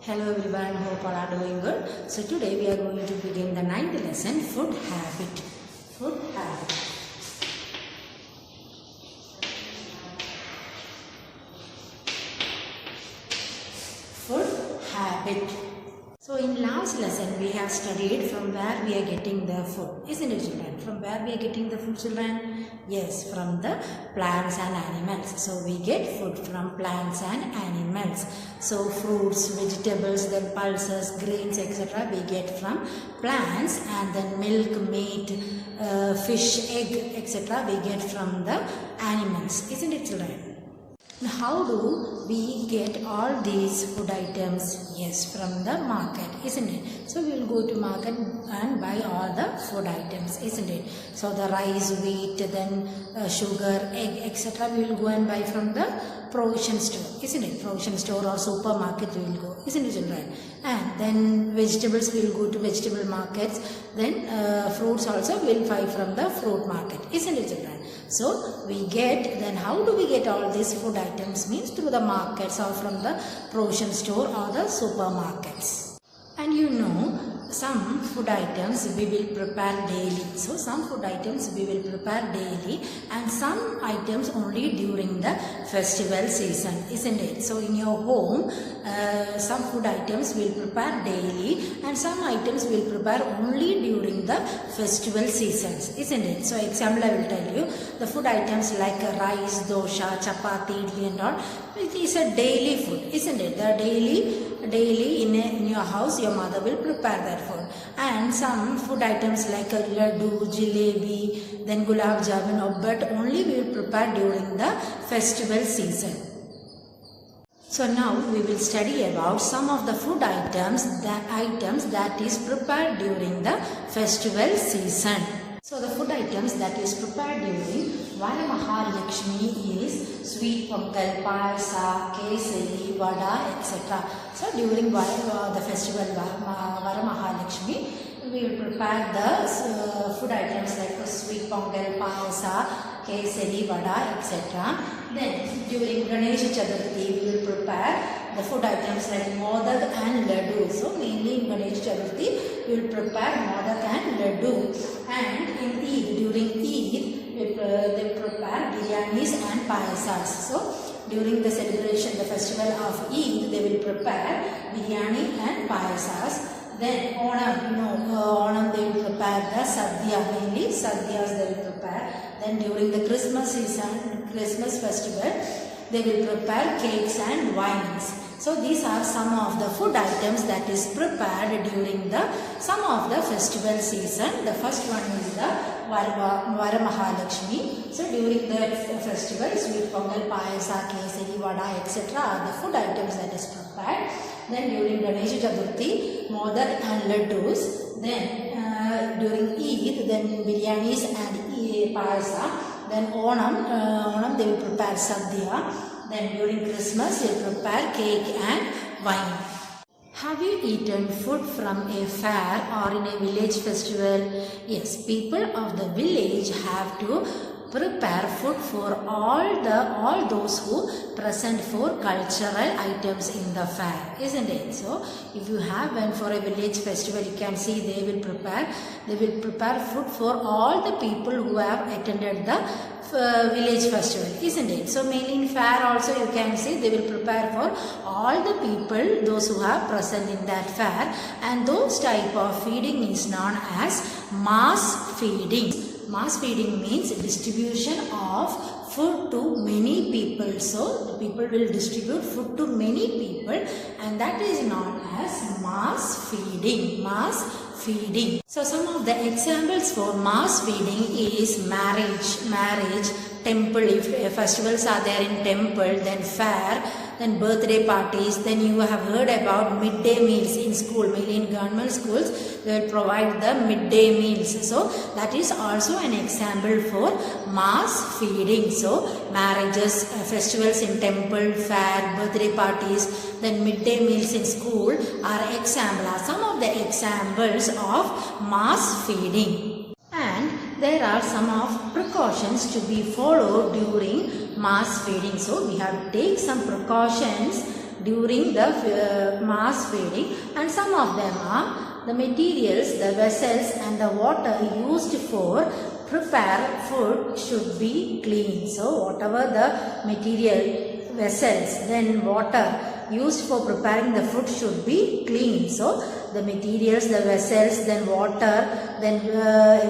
Hello everyone, hope all are doing good. So today we are going to begin the 9th lesson, food habit. Food habit. Food habit. So in last lesson we have studied from where we are getting the food, isn't it children? From where we are getting the food children? Yes, from the plants and animals. So we get food from plants and animals. So fruits, vegetables, then pulses, grains, etc. we get from plants, and then milk, meat, fish, egg, etc. we get from the animals, isn't it children? How do we get all these food items? Yes, from the market, isn't it? So we will go to market and buy all the food items, isn't it? So the rice, wheat, then sugar, egg, etc. we will go and buy from the provision store, isn't it? Provision store or supermarket we will go, isn't it children? And then vegetables we will go to vegetable markets. Then fruits also we will buy from the fruit market, isn't it children? So we get, then how do we get all these food items? Means through the markets or from the provision store or the supermarkets. And you know, some food items we will prepare daily. So some food items we will prepare daily, and some items only during the festival season, isn't it? So in your home, some food items we will prepare daily, and some items we will prepare only during the festival seasons, isn't it? So example I will tell you, the food items like rice, dosha, chapati, idli and all, it is a daily food, isn't it? The daily in your house your mother will prepare that food. And some food items like laddu, jalebi, then gulab jamun, but only we will prepare during the festival season. So now we will study about some of the food items that is prepared during the festival season. So the food items that is prepared during Varamahalakshmi is sweet pongal, payasa, kesari, vada, etc. So during the festival Varamahalakshmi, we will prepare the food items like sweet pongal, payasa, kesari, vada, etc. Then during Ganesh Chaturthi, we will prepare the food items like modak and laddu. So mainly in Ganesh Chaturthi, we will prepare modak and laddu. And in Eid, during Eid, they prepare biryanis and payasas. So during the celebration, the festival of Eid, they will prepare biryani and payasas. Then Onam, Onam they will prepare the sadhya, mainly sadhyas they will prepare. Then during the Christmas season, Christmas festival, they will prepare cakes and wines. So these are some of the food items that is prepared during some of the festival season. The first one is the Varamahalakshmi. So during the festival, sweet pongal, payasa, kesari, vada, etc. are the food items that is prepared. Then during Ganesh Chaturthi, modak and laddus. Then during Eid, then biryanis and payasa. Then Onam they will prepare sadhya. Then during Christmas, they prepare cake and wine. Have you eaten food from a fair or in a village festival? Yes, people of the village have to prepare food for all those who present for cultural items in the fair, isn't it? So if you have went for a village festival, you can see they will prepare food for all the people who have attended the village festival, isn't it? So mainly in fair also you can see they will prepare for all the people, those who are present in that fair, and those type of feeding is known as mass feeding. Mass feeding means distribution of food to many people. So the people will distribute food to many people, and that is known as mass feeding. Mass feeding. So some of the examples for mass feeding is marriage, temple, if festivals are there in temple, then fair, then birthday parties. Then you have heard about midday meals in school, mainly in government schools, they will provide the midday meals. So that is also an example for mass feeding. So marriages, festivals in temple, fair, birthday parties, then midday meals in school are some of the examples of mass feeding. And there are some of precautions to be followed during mass feeding. So we have to take some precautions during the mass feeding, and some of them are the materials, the vessels and the water used for prepare food should be clean. So whatever the material, vessels, then water used for preparing the food should be clean. So the materials, the vessels, then water, then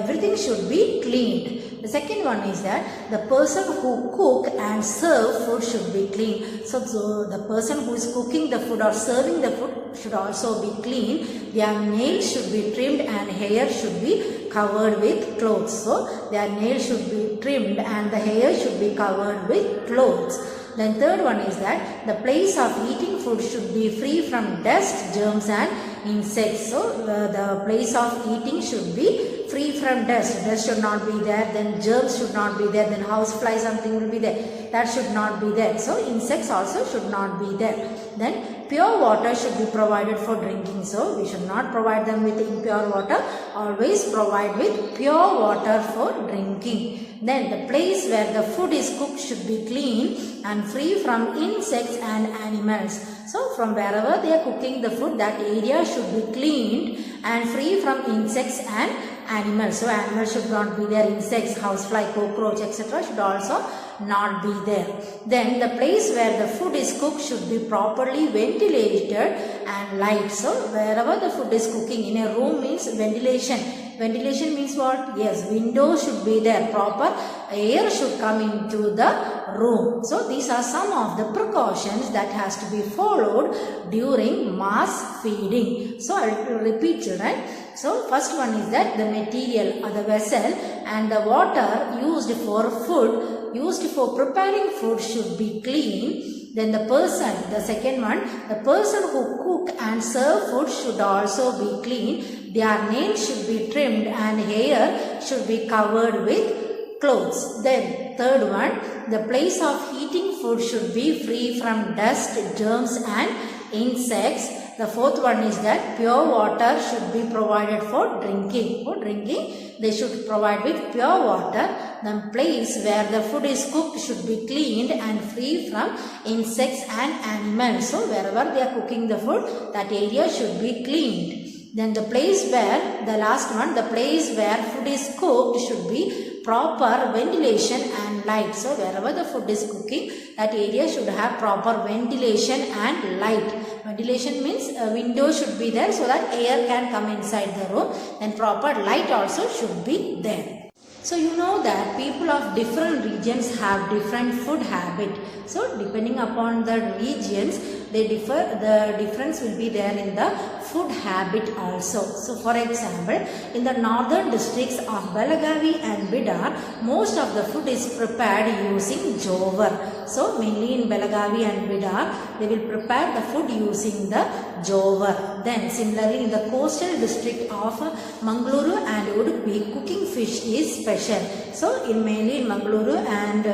everything should be cleaned. The second one is that the person who cook and serve food should be clean. So the person who is cooking the food or serving the food should also be clean. Their nails should be trimmed and hair should be covered with clothes. So their nails should be trimmed and the hair should be covered with clothes. Then third one is that the place of eating food should be free from dust, germs and insects. So the place of eating should be free from dust. Dust should not be there, then germs should not be there, then housefly something will be there. That should not be there. So insects also should not be there. Then pure water should be provided for drinking. So we should not provide them with impure water. Always provide with pure water for drinking. Then the place where the food is cooked should be clean and free from insects and animals. So from wherever they are cooking the food, that area should be cleaned and free from insects and animals. So animals should not be there, insects, housefly, cockroach, etc. should also not be there. Then the place where the food is cooked should be properly ventilated and light. So wherever the food is cooking, in a room means ventilation. Ventilation means what? Yes, windows should be there. Proper air should come into the room. So these are some of the precautions that has to be followed during mass feeding. So I will repeat, children. So first one is that the material or the vessel and the water used for food, used for preparing food should be clean. Then the person, the second one, the person who cook and serve food should also be clean. Their nails should be trimmed and hair should be covered with clothes. Then third one, the place of heating food should be free from dust, germs and insects. The fourth one is that pure water should be provided for drinking. For drinking, they should provide with pure water. The place where the food is cooked should be cleaned and free from insects and animals. So wherever they are cooking the food, that area should be cleaned. Then the place where, the last one, the place where food is cooked should be proper ventilation and light. So wherever the food is cooking, that area should have proper ventilation and light. Ventilation means a window should be there so that air can come inside the room. Then proper light also should be there. So you know that people of different regions have different food habit. So depending upon the regions, they differ. The difference will be there in the food habit also. So for example, in the northern districts of Belagavi and Bidar, most of the food is prepared using jovar. So mainly in Belagavi and Bidar, they will prepare the food using the jovar. Then similarly in the coastal district of Mangaluru and Udupi, cooking fish is special. So mainly in Mangaluru and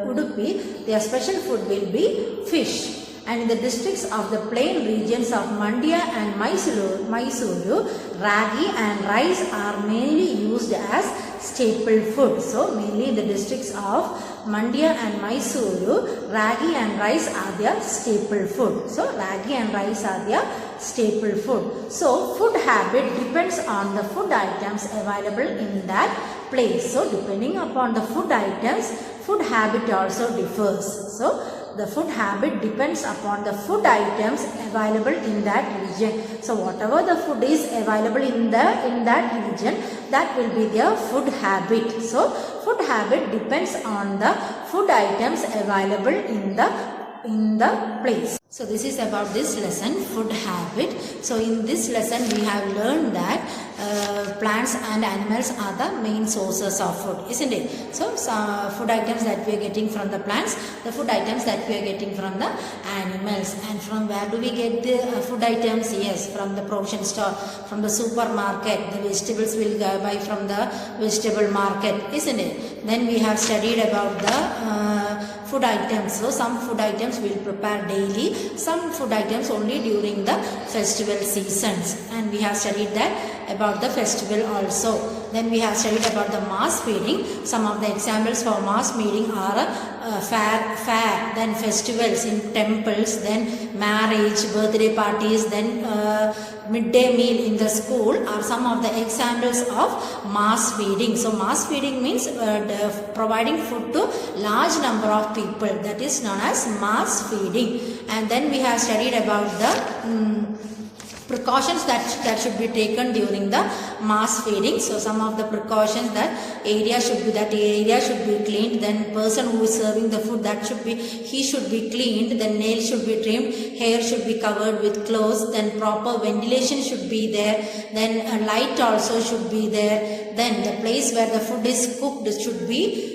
Udupi, their special food will be fish. And in the districts of the plain regions of Mandya and Mysuru, ragi and rice are mainly used as staple food. So mainly in the districts of Mandya and Mysuru, ragi and rice are their staple food. So ragi and rice are their staple food. So food habit depends on the food items available in that place. So depending upon the food items, food habit also differs. So the food habit depends upon the food items available in that region. So whatever the food is available in that region, that will be their food habit. So food habit depends on the food items available in the place. So this is about this lesson, food habit. So in this lesson we have learned that plants and animals are the main sources of food, isn't it? So some food items that we are getting from the plants, the food items that we are getting from the animals. And from where do we get the food items? Yes, from the provision store, from the supermarket. The vegetables will buy from the vegetable market, isn't it? Then we have studied about the food items. So some food items we will prepare daily, some food items only during the festival seasons, and we have studied that about the festival also. Then we have studied about the mass feeding. Some of the examples for mass feeding are fair, then festivals in temples, then marriage, birthday parties, then midday meal in the school are some of the examples of mass feeding. So mass feeding means providing food to large number of people, that is known as mass feeding. And then we have studied about the precautions that should be taken during the mass feeding. So some of the precautions, that area should be cleaned, then person who is serving the food, he should be cleaned, then nails should be trimmed, hair should be covered with clothes, then proper ventilation should be there, then a light also should be there, then the place where the food is cooked should be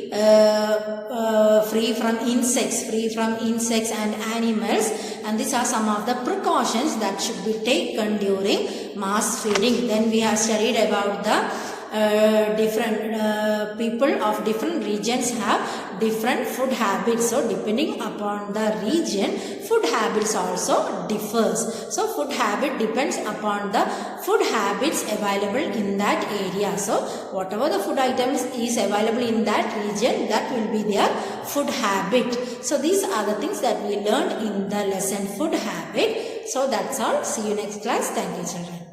free from insects and animals. And these are some of the precautions that should be taken during mass feeding. Then we have studied about the different people of different regions have different food habits. So depending upon the region, food habits also differs. So food habit depends upon the food habits available in that area. So whatever the food items is available in that region, that will be their food habit. So these are the things that we learned in the lesson food habit. So that's all. See you next class. Thank you, children.